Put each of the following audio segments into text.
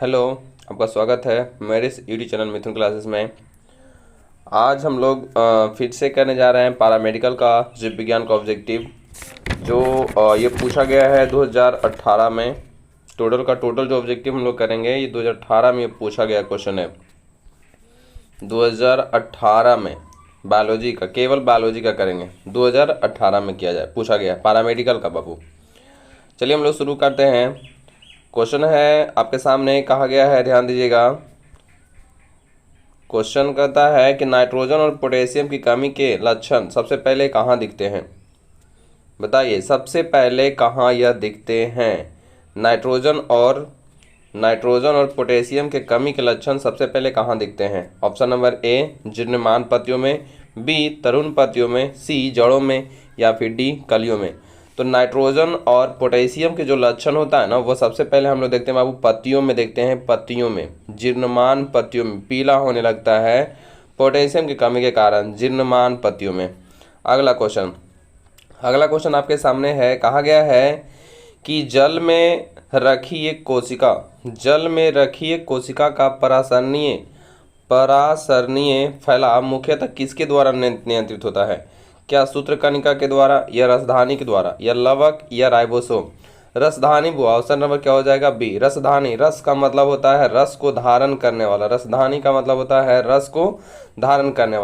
Hello, आपका स्वागत है मेरे इस यूट्यूब चैनल मिथुन क्लासेस में। आज हम लोग फिर से करने जा रहे हैं पैरामेडिकल का जीव विज्ञान का ऑब्जेक्टिव, जो ये पूछा गया है 2018 में। टोटल जो ऑब्जेक्टिव हम लोग करेंगे ये 2018 में पूछा गया क्वेश्चन है। 2018 में बायोलॉजी का, केवल बायोलॉजी का करेंगे। 2018 में किया जाए, पूछा गया पैरामेडिकल का बाबू। चलिए हम लोग शुरू करते हैं। क्वेश्चन है आपके सामने, कहा गया है, ध्यान दीजिएगा। क्वेश्चन कहता है कि नाइट्रोजन और पोटेशियम की कमी के लक्षण सबसे पहले कहाँ दिखते हैं? बताइए, सबसे पहले कहाँ यह दिखते हैं? नाइट्रोजन और पोटेशियम के कमी के लक्षण सबसे पहले कहाँ दिखते हैं? ऑप्शन नंबर ए, जीर्णमान पत्तियों में, बी, तरुण पत्तियों में, सी, जड़ों में, या फिर डी, कलियों में। तो नाइट्रोजन और पोटेशियम के जो लक्षण होता है ना, वो सबसे पहले हम लोग देखते हैं बाबू पत्तियों में देखते हैं। पत्तियों में, जीर्णमान पत्तियों में पीला होने लगता है पोटेशियम की कमी के कारण, जीर्णमान पत्तियों में। अगला क्वेश्चन आपके सामने है। कहा गया है कि जल में रखी एक कोशिका का परासरणीय फैलाव मुख्यतः किसके द्वारा नियंत्रित होता है? क्या सूत्रकणिका के द्वारा, या रसधानी के द्वारा, या लवक, या राइबोसोम? रसधानी बुआ, ऑप्शन नंबर क्या हो जाएगा? बी, रसधानी। रस का मतलब होता है रस को धारण करने वाला, रसधानी का मतलब होता है रस को धारण करने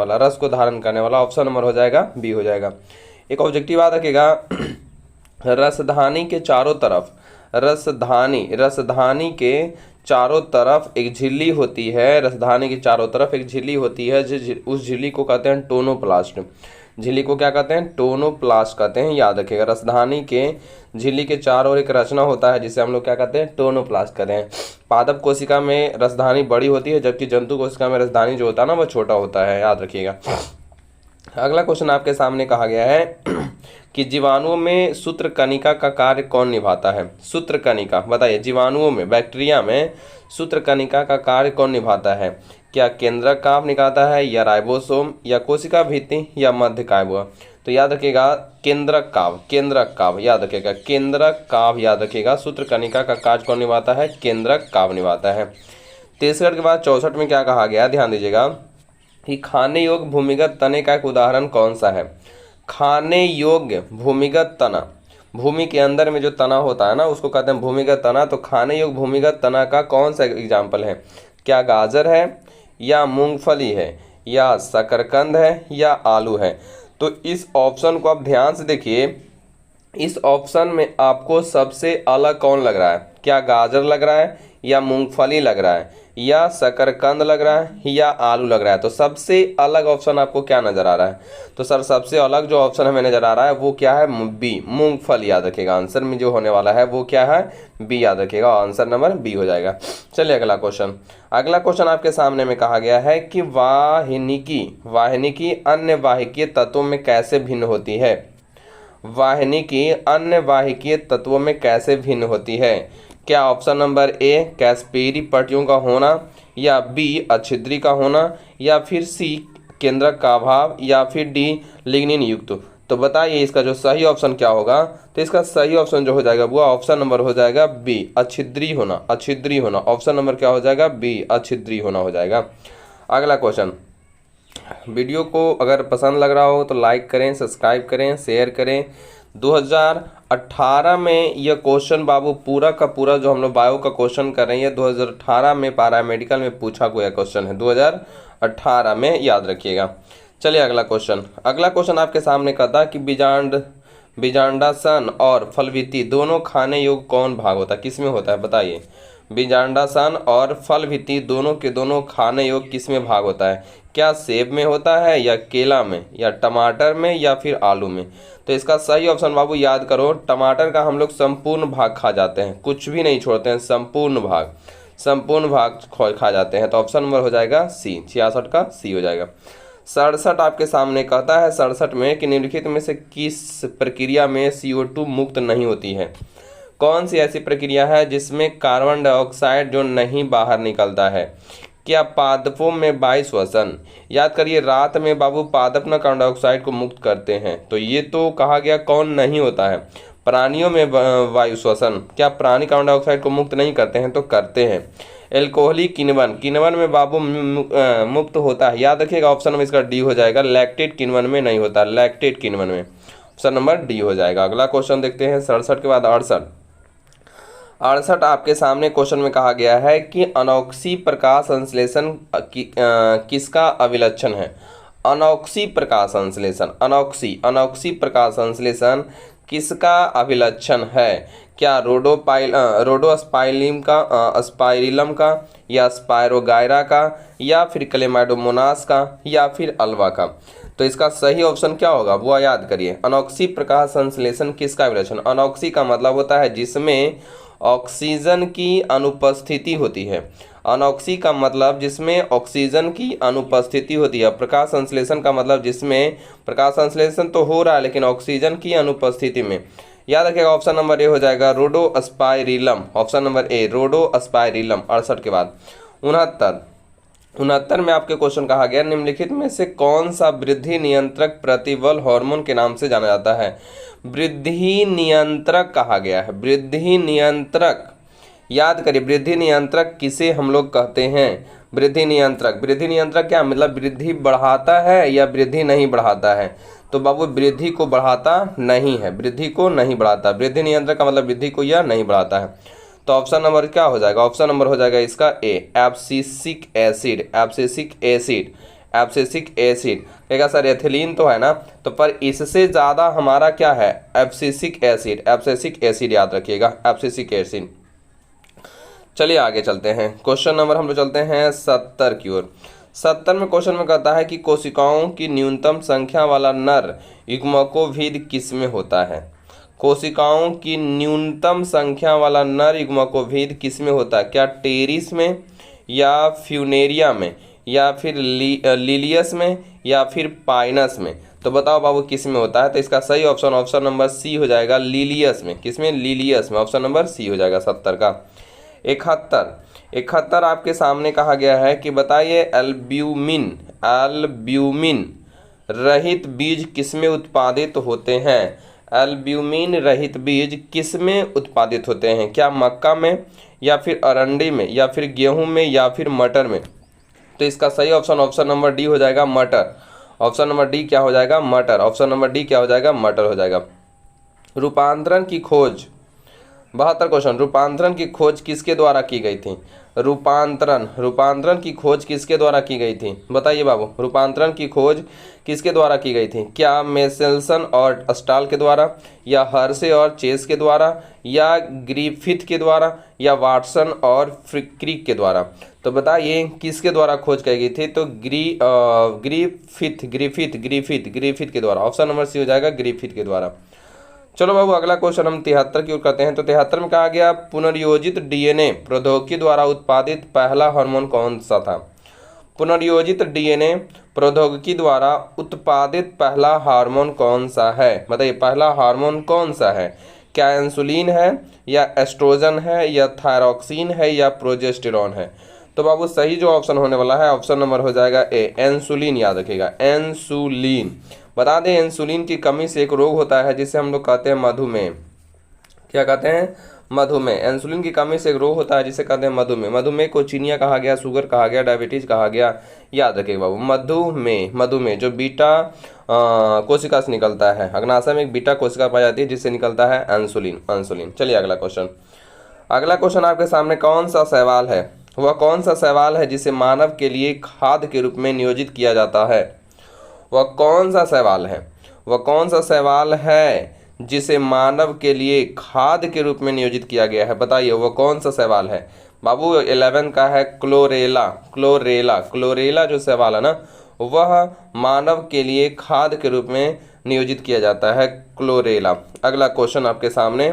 वाला। ऑप्शन नंबर हो जाएगा बी, हो जाएगा। एक ऑब्जेक्टिव याद रखिएगा। रसधानी के चारों तरफ, रसधानी के चारों तरफ एक झिल्ली होती है। रसधानी के चारों तरफ एक झिल्ली होती है, उस झिल्ली को कहते हैं टोनोप्लास्ट। झिल्ली को क्या कहते हैं? टोनोप्लास्ट कहते हैं, याद रखिएगा। रसधानी के झिल्ली के चारों ओर एक रचना होता है जिसे हम लोग क्या कहते हैं? टोनोप्लास्ट कहते हैं। पादप कोशिका में रसधानी बड़ी होती है, जबकि जंतु कोशिका में रसधानी जो होता है ना, वो छोटा होता है, याद रखिएगा। अगला क्वेश्चन आपके सामने कहा गया है कि जीवाणुओं में सूत्रकणिका का कार्य कौन निभाता है? सूत्रकणिका, बताइए, जीवाणुओं में, बैक्टीरिया में सूत्रकणिका का कार्य कौन निभाता है? क्या केंद्रक काव्य निभाता है, या राइबोसोम, या कोशिका भित्ति, या मध्य काव्य? तो याद रखिएगा केंद्रक काव्य याद रखिएगा, केंद्रक काव्य याद रखिएगा। सूत्रकणिका का कार्य कौन निभाता है? केंद्रक काव्य निभाता है। 63 के बाद 64 में क्या कहा गया? ध्यान दीजिएगा कि खाने योग्य भूमिगत तने का एक उदाहरण कौन सा है? खाने योग्य भूमिगत तना, भूमि के अंदर में जो तना होता है ना, उसको कहते हैं भूमिगत तना। तो खाने योग्य भूमिगत तना का कौन सा एग्जाम्पल है? क्या गाजर है, या मूंगफली है, या शकरकंद है, या आलू है? तो इस ऑप्शन को आप ध्यान से देखिए। इस ऑप्शन में आपको सबसे अलग कौन लग रहा है? क्या गाजर लग रहा है, या मूंगफली लग रहा है, या शकरकंद लग रहा है, या आलू लग रहा है? तो सबसे अलग ऑप्शन आपको क्या नजर आ रहा है? तो सर सबसे अलग जो ऑप्शन हमें नजर आ रहा है वो क्या है? बी, मूंगफली। याद रखिएगा, आंसर में जो होने वाला है वो क्या है? बी, याद रखिएगा, आंसर नंबर बी हो जाएगा। चलिए अगला क्वेश्चन आपके सामने में कहा गया है कि वाहिनी अन्य वाहिकीय तत्वों में कैसे भिन्न होती है? वाहिनी अन्य वाहिकीय तत्वों में कैसे भिन्न होती है? क्या ऑप्शन नंबर ए, कैस्पेरी पट्टियों का होना, या बी, अच्छिद्री का होना, या फिर सी, केंद्रक का अभाव, या फिर डी, लिग्निन युक्त? तो बताइए इसका जो सही ऑप्शन क्या होगा? तो इसका सही ऑप्शन जो हो जाएगा वो ऑप्शन नंबर हो जाएगा बी, अच्छिद्री होना। ऑप्शन नंबर क्या हो जाएगा? बी, अच्छिद्री होना हो जाएगा। अगला क्वेश्चन, वीडियो को अगर पसंद लग रहा हो तो लाइक करें, सब्सक्राइब करें, शेयर करें। 2018 में यह क्वेश्चन बाबू पूरा का पूरा जो हम लोग बायो का क्वेश्चन कर रहे हैं, 2018 में पैरामेडिकल में पूछा गया क्वेश्चन है, 2018 में, याद रखिएगा। चलिए अगला क्वेश्चन आपके सामने कहता है कि बीजांडासन और फलभित्ति दोनों खाने योग्य कौन भाग होता है? किस में होता है? बताइए, बीजांडासन और फलभित्ति दोनों के दोनों खाने योग्य किस में भाग होता है? क्या सेब में होता है, या केला में, या टमाटर में, या फिर आलू में? तो इसका सही ऑप्शन बाबू याद करो, टमाटर का हम लोग संपूर्ण भाग खा जाते हैं, कुछ भी नहीं छोड़ते हैं, संपूर्ण भाग खा जाते हैं। तो ऑप्शन नंबर हो जाएगा सी, 66 का सी हो जाएगा। 67 आपके सामने कहता है 67 में कि निम्नलिखित में से किस प्रक्रिया में CO2 मुक्त नहीं होती है? कौन सी ऐसी प्रक्रिया है जिसमें कार्बन डाइऑक्साइड जो नहीं बाहर निकलता है? क्या पादपों में वायु श्वसन? याद करिए, रात में बाबू पादप न कार्बन डाइऑक्साइड को मुक्त करते हैं, तो ये तो कहा गया कौन नहीं होता है? प्राणियों में वायु श्वसन। क्या प्राणी कार्बन डाइऑक्साइड को मुक्त नहीं करते हैं? तो करते हैं। एल्कोहली किण्वन, किण्वन में बाबू मुक्त होता है, याद रखिएगा ऑप्शन नंबर इसका डी हो जाएगा। लैक्टेट किण्वन में नहीं होता, लैक्टेट किण्वन में ऑप्शन नंबर डी हो जाएगा। अगला क्वेश्चन देखते हैं 67 के बाद 68। 68 आपके सामने क्वेश्चन में कहा गया है कि अनोक्सी प्रकाश संश्लेषण किसका अभिलक्षण है। अनोक्सी प्रकाश संश्लेषण, अनोक्सी प्रकाश संश्लेषण किसका अभिलक्षण है? क्या रोडोस्पाइरिलम का या स्पायरोगायरा का या फिर क्लेमाइडोमोनास का या फिर अल्वा का? तो इसका सही ऑप्शन क्या होगा वो याद करिए। अनोक्सी प्रकाश संश्लेषण किसका अभिलक्षण? अनोक्सी का मतलब होता है जिसमें ऑक्सीजन की अनुपस्थिति होती है। अनोक्सी का मतलब जिसमें ऑक्सीजन की अनुपस्थिति होती है। प्रकाश संश्लेषण का मतलब जिसमें प्रकाश संश्लेषण तो हो रहा है लेकिन ऑक्सीजन की अनुपस्थिति में। याद रखिएगा ऑप्शन नंबर ए हो जाएगा रोडोस्पाइरिलम, ऑप्शन नंबर ए रोडोस्पाइरिलम। 68 के बाद 69 में आपके क्वेश्चन कहा गया निम्नलिखित में से कौन सा वृद्धि नियंत्रक प्रतिबल हार्मोन के नाम से जाना जाता है? वृद्धि नियंत्रक कहा गया है, वृद्धि नियंत्रक। याद करिए वृद्धि नियंत्रक किसे हम लोग कहते हैं? वृद्धि नियंत्रक, वृद्धि नियंत्रक क्या मतलब वृद्धि बढ़ाता है या वृद्धि नहीं बढ़ाता है? तो बाबू वृद्धि को बढ़ाता नहीं है, वृद्धि को नहीं बढ़ाता। वृद्धि नियंत्रक का मतलब वृद्धि को या नहीं बढ़ाता है। तो ऑप्शन नंबर क्या हो जाएगा? ऑप्शन नंबर हो जाएगा इसका A abscisic acid, abscisic acid, abscisic acid. कहेगा सर एथिलीन तो है ना, तो पर इससे ज़्यादा हमारा क्या है? एब्सिसिक एसिड, एब्सिसिक एसिड याद रखिएगा, एब्सिसिक एसिड। चलिए आगे चलते हैं। क्वेश्चन नंबर हम लोग चलते हैं 70 की ओर। 70 में क्वेश्चन में कहता है कि कोशिकाओं की न्यूनतम संख्या वाला नर युग्मकोभीद किसमें होता है? कोशिकाओं की न्यूनतम संख्या वाला नर युग्मकोभीद किसमें होता है? क्या टेरिस में या फ्यूनेरिया में या फिर लिलियस में या फिर पाइनस में? तो बताओ बाबू किस में होता है? तो इसका सही ऑप्शन ऑप्शन नंबर सी हो जाएगा, लिलियस में। किसमें? लिलियस में, ऑप्शन नंबर सी हो जाएगा 70 का। 71 आपके सामने कहा गया है कि बताइए एल्ब्यूमिन रहित बीज किसमें उत्पादित होते हैं? एल्ब्यूमिन रहित बीज किसमें उत्पादित होते हैं? क्या मक्का में या फिर अरंडी में या फिर गेहूं में या फिर मटर में? तो इसका सही ऑप्शन ऑप्शन नंबर डी हो जाएगा, मटर। ऑप्शन नंबर डी क्या हो जाएगा? मटर। ऑप्शन नंबर डी क्या हो जाएगा? मटर हो जाएगा। रूपांतरण की खोज, 72 क्वेश्चन। रूपांतरण की खोज किसके द्वारा की गई थी? रूपांतरण की खोज किसके द्वारा की गई थी? बताइए बाबू, रूपांतरण की खोज किसके द्वारा की गई थी? क्या मेसेल्सन और स्टाल के द्वारा या हर्शे और चेस के द्वारा या ग्रिफिथ के द्वारा या वाटसन और क्रिक के द्वारा? तो बताइए किसके द्वारा खोज की गई थी? तो ग्रिफिथ के द्वारा। ऑप्शन नंबर सी हो जाएगा, ग्रिफिथ के द्वारा। चलो बाबू अगला क्वेश्चन हम 73 की ओर करते हैं। तो 73 में कहा गया पुनर्योजित डीएनए प्रौद्योगिकी द्वारा उत्पादित पहला हार्मोन कौन सा था? पुनर्योजित डीएनए प्रौद्योगिकी द्वारा उत्पादित पहला हार्मोन कौन सा है? बताइए पहला हार्मोन कौन सा है? क्या इंसुलिन है या एस्ट्रोजन है या थायरॉक्सिन है या प्रोजेस्टेरॉन है? तो बाबू सही जो ऑप्शन होने वाला है ऑप्शन नंबर हो जाएगा ए इंसुलिन। याद रखिएगा इंसुलिन। बता दें इंसुलिन की कमी से एक रोग होता है जिसे हम लोग कहते हैं मधुमेह। क्या कहते हैं? मधुमेह। इंसुलिन की कमी से एक रोग होता है जिसे कहते हैं मधुमेह। मधुमेह को चीनिया कहा गया, शुगर कहा गया, डायबिटीज कहा गया। याद रखिएगा बाबू मधुमेह जो बीटा कोशिका से निकलता है। अग्नाशय में एक बीटा कोशिका पाई जाती है जिससे निकलता है इंसुलिन। चलिए अगला क्वेश्चन आपके सामने कौन सा सवाल है? वह कौन सा सवाल है जिसे मानव के लिए खाद्य के रूप में नियोजित किया जाता है? वह कौन सा सवाल है जिसे मानव के लिए खाद्य के रूप में नियोजित किया गया है? बताइए वह कौन सा सवाल है? बाबू 11 का है क्लोरेला जो सवाल है ना वह मानव के लिए खाद्य के रूप में नियोजित किया जाता है, क्लोरेला। अगला क्वेश्चन आपके सामने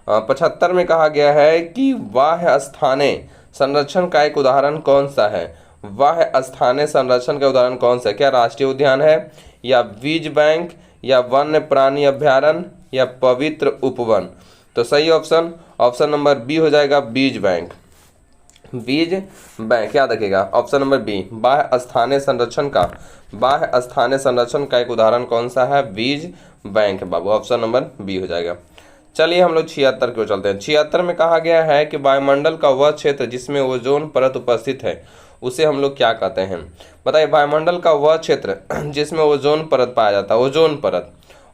75 में कहा गया है कि बाह्य स्थानीय संरक्षण का एक उदाहरण कौन सा है? बाह्य स्थानीय संरक्षण का उदाहरण कौन सा है? क्या राष्ट्रीय उद्यान है या बीज बैंक या वन्य प्राणी अभ्यारण्य या पवित्र उपवन? तो सही ऑप्शन नंबर बी हो जाएगा, बीज बैंक। याद रखिएगा ऑप्शन नंबर बी। बाह्य स्थानीय संरक्षण का एक उदाहरण कौन सा है? बीज बैंक बाबू। ऑप्शन नंबर बी हो जाएगा। चलिए हम लोग 76 की ओर चलते हैं। 76 में कहा गया है कि वायुमंडल का वह क्षेत्र जिसमें ओजोन परत उपस्थित है उसे हम लोग क्या कहते हैं। बताइए, वायुमंडल का वह क्षेत्र जिसमें ओजोन परत पाया जाता है।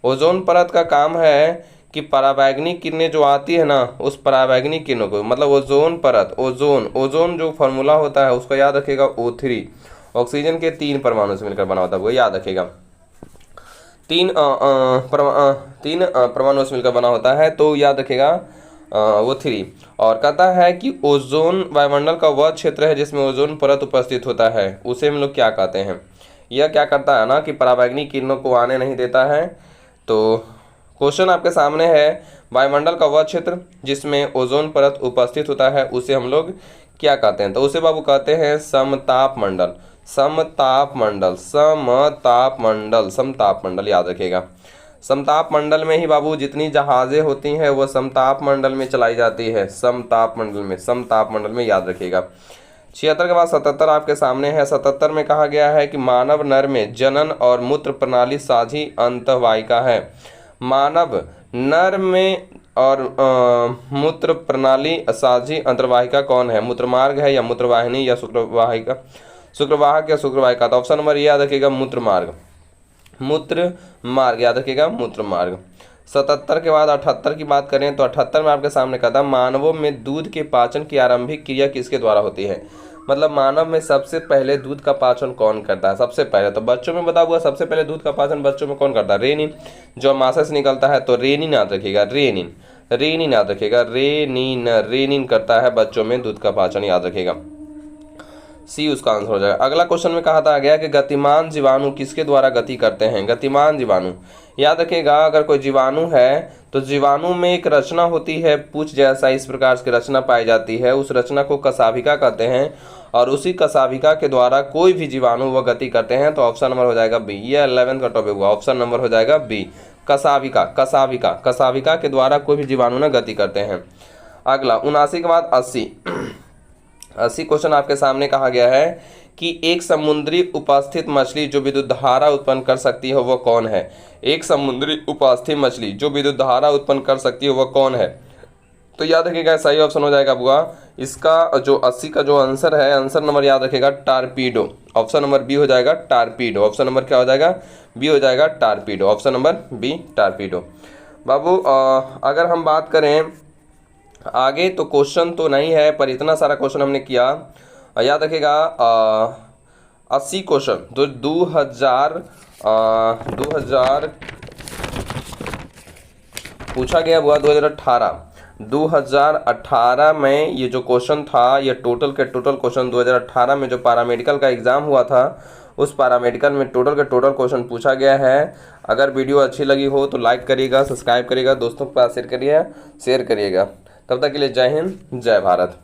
ओजोन परत का काम है कि पराबैंगनी किरणें जो आती है ना, उस पराबैंगनी किरणों को, मतलब ओजोन परत, ओजोन जो फॉर्मूला होता है उसको याद रखिएगा, O3, ऑक्सीजन के 3 परमाणु से मिलकर बना होता है, वो याद रखिएगा। तीन परमाणु से मिलकर बना होता है, तो याद रखिएगा वो 3। और कहता है कि ओजोन वायुमंडल का वह क्षेत्र है जिसमें ओजोन परत उपस्थित होता है, उसे हम लोग क्या कहते हैं। यह क्या करता है ना कि पराबैंगनी किरणों को आने नहीं देता है। तो क्वेश्चन आपके सामने है, वायुमंडल का वह क्षेत्र जिसमें ओजोन परत उपस्थित होता है उसे हम लोग क्या कहते हैं। तो उसे बाबू कहते हैं समतापमंडल। समतापमंडल याद रखिएगा। समतापमंडल में ही बाबू जितनी जहाजें होती हैं वो समतापमंडल में चलाई जाती है, समतापमंडल में याद रखिएगा। 76 के बाद 77 आपके सामने है। 77 में कहा गया है कि मानव नर में जनन और मूत्र प्रणाली साझी अंतवाहिका है। मानव नर में और मूत्र प्रणाली साझी अंतर्वाहिका कौन है। मूत्रमार्ग है या मूत्रवाहिनी या शुक्रवाहिका, शुक्रवाहक या शुक्रवाहिका। तो ऑप्शन नंबर ये याद रखिएगा, मूत्रमार्ग याद रखिएगा, मूत्रमार्ग। 77 के बाद 78 की बात करें तो 78 में आपके सामने कहा था, मानवों में दूध के पाचन की आरंभिक क्रिया किसके द्वारा होती है। मतलब मानव में सबसे पहले दूध का पाचन कौन करता है। सबसे पहले तो बच्चों में बता हुआ, सबसे पहले दूध का पाचन बच्चों में कौन करता है, रेनिन, जो माशय से निकलता है। तो रेनिन याद रखिएगा, रेनिन याद रखिएगा, रेनिन करता है बच्चों में दूध का पाचन, याद रखिएगा। सी उसका आंसर हो जाएगा। अगला क्वेश्चन में कहा था गया कि गतिमान जीवाणु किसके द्वारा गति करते हैं। गतिमान जीवाणु याद रखिएगा, अगर कोई जीवाणु है तो जीवाणु में एक रचना होती है पूछ जैसा, इस प्रकार की रचना पाई जाती है, उस रचना को कशाभिका कहते हैं, और उसी कशाभिका के द्वारा कोई भी जीवाणु वह गति करते हैं। तो ऑप्शन नंबर हो जाएगा बी। ये 11th का टॉपिक हुआ, ऑप्शन नंबर हो जाएगा बी, कशाभिका के द्वारा कोई भी जीवाणु ना गति करते हैं। अगला 79 के बाद 80 क्वेश्चन आपके सामने कहा गया है कि एक समुद्री उपस्थित मछली जो विद्युत धारा उत्पन्न कर सकती है वह कौन है। एक समुद्री उपस्थित मछली जो विद्युत धारा उत्पन्न कर सकती है वह कौन है। तो याद रखिएगा, सही ऑप्शन हो जाएगा बुआ इसका जो 80 का जो आंसर है, आंसर नंबर याद रखिएगा, टारपीडो। ऑप्शन नंबर बी हो जाएगा, टारपीडो। ऑप्शन नंबर क्या हो जाएगा, बी हो जाएगा, torpedo. Option number B, torpedo. बाबू अगर हम बात करें आगे तो क्वेश्चन तो नहीं है, पर इतना सारा क्वेश्चन हमने किया, याद रखिएगा। 80 क्वेश्चन तो 2000 पूछा गया हुआ 2018 में ये जो क्वेश्चन था, ये टोटल के टोटल क्वेश्चन 2018 में जो पैरामेडिकल का एग्ज़ाम हुआ था उस पैरामेडिकल में टोटल के टोटल क्वेश्चन पूछा गया है। अगर वीडियो अच्छी लगी हो तो लाइक करिएगा, सब्सक्राइब करिएगा, दोस्तों के पास शेयर करिएगा। तब तक के लिए जय हिंद, जय भारत।